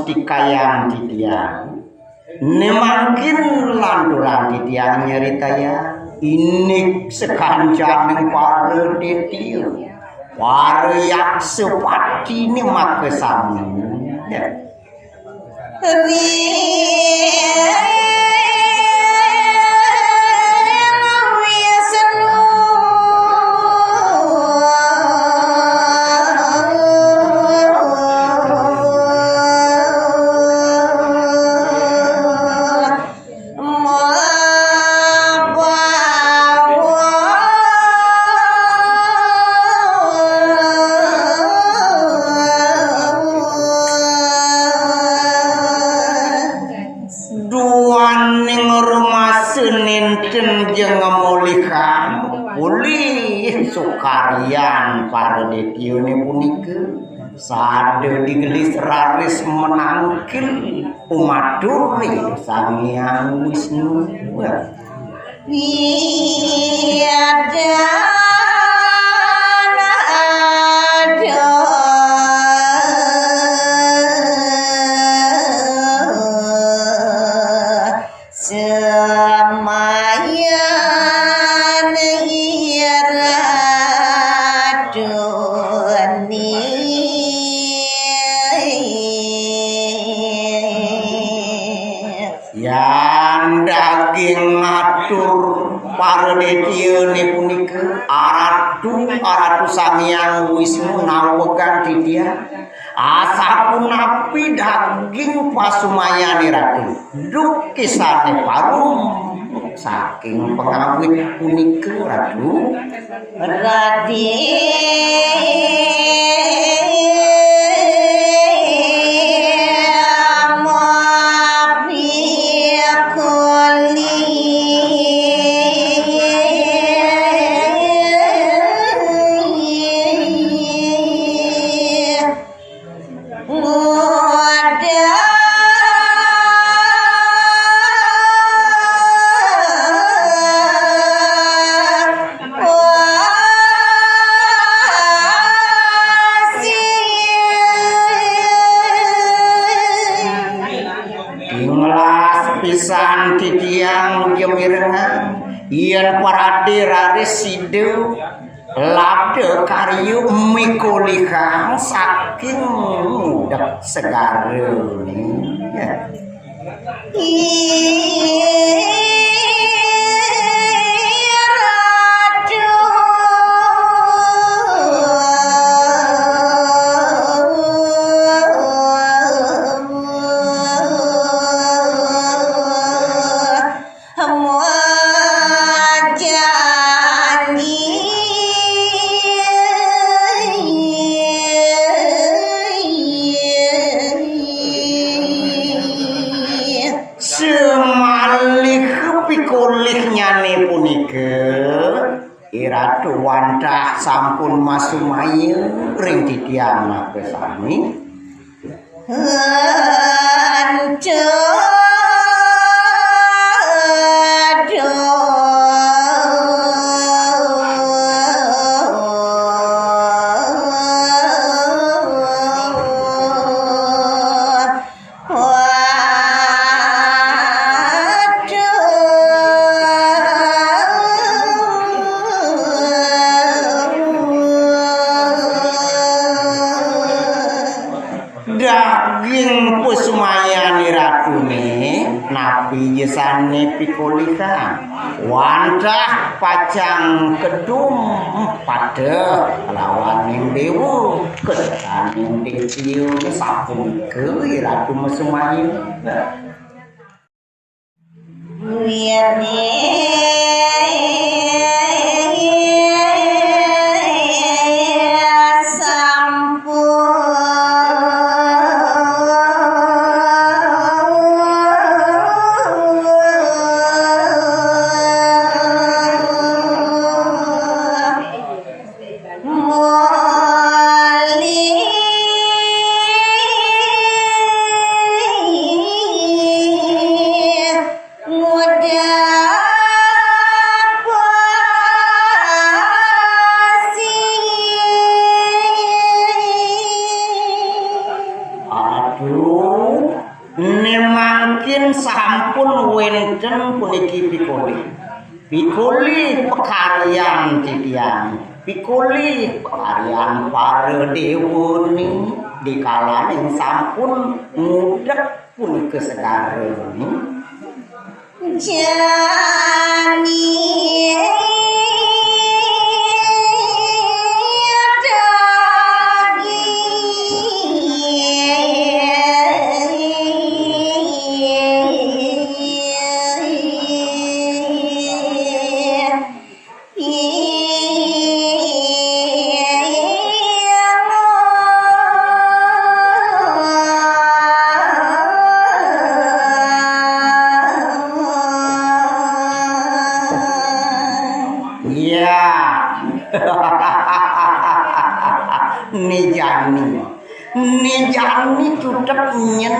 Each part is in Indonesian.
Mustikayang titiang nemakin landuran titiang nyeritaya ini sekanjang para titiang wariak sepati ni makesami Sukarian para detiune punika sade digelis raris menangkil umaduri Sang Wisnu Paradityane punika aratu Sang Hyang Wisnu nawegan titiang asapunapi daging pasumayane ratu duk kisane parum saking pengawit punika ratu yen parade raris sideu lade karyu mikulihang saking mudek segarene Iratu wandah sampun masumaya ring titiang makesami ratune nabi yesane pikulika wantah pacang kedum pada lawan yang dewa kesaning dewa sapung ke ratu Mesemayu sampun wenten puniki pikuli pekaryan titiang pikuli pekaryan para dewani dikalaning sampun ngudhek punika sekarang jani Nijani cutek nyen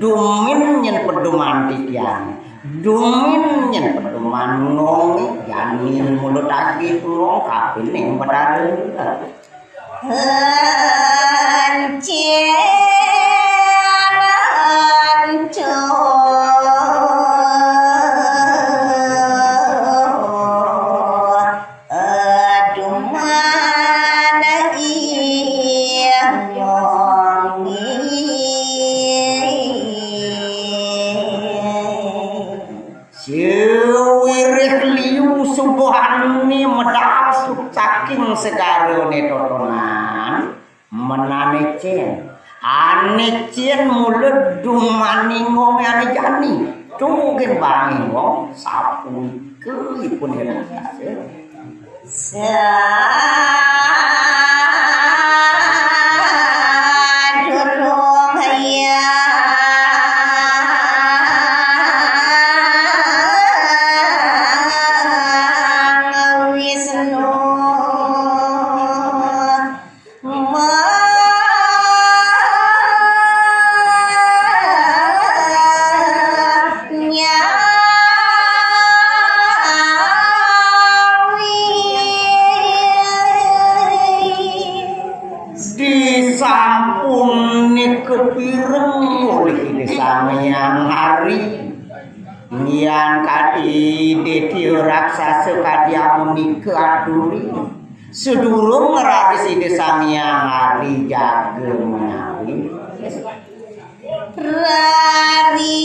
dumin nyen pedoman titian dumin nyen pedoman ngong jani mulut lagi ngong kapin ning pedare sekarone totonan menane cien ane cien mulut dumani ngome ane jani tunggen bangi ngom sapu ke ipun Nian kadi detio raksasa kadi amuni keaduri sedurung ngeraris ide samiang hari jaga menawi rari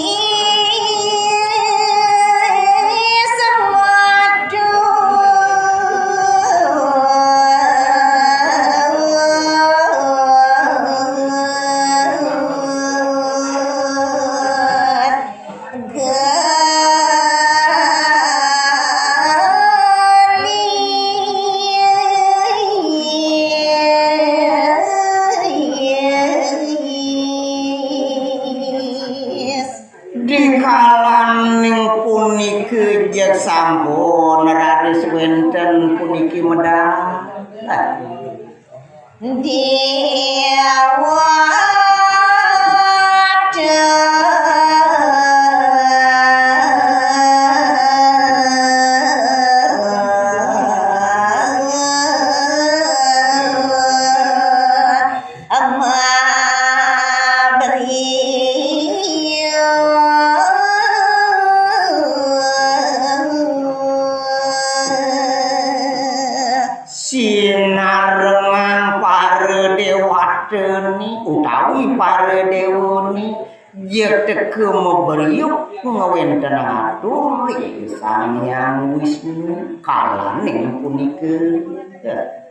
sampun raris wenten puniki medal dewa Jek teke meberiuk ngawenten atur Sang Hyang Wisnu kalaning punikeun.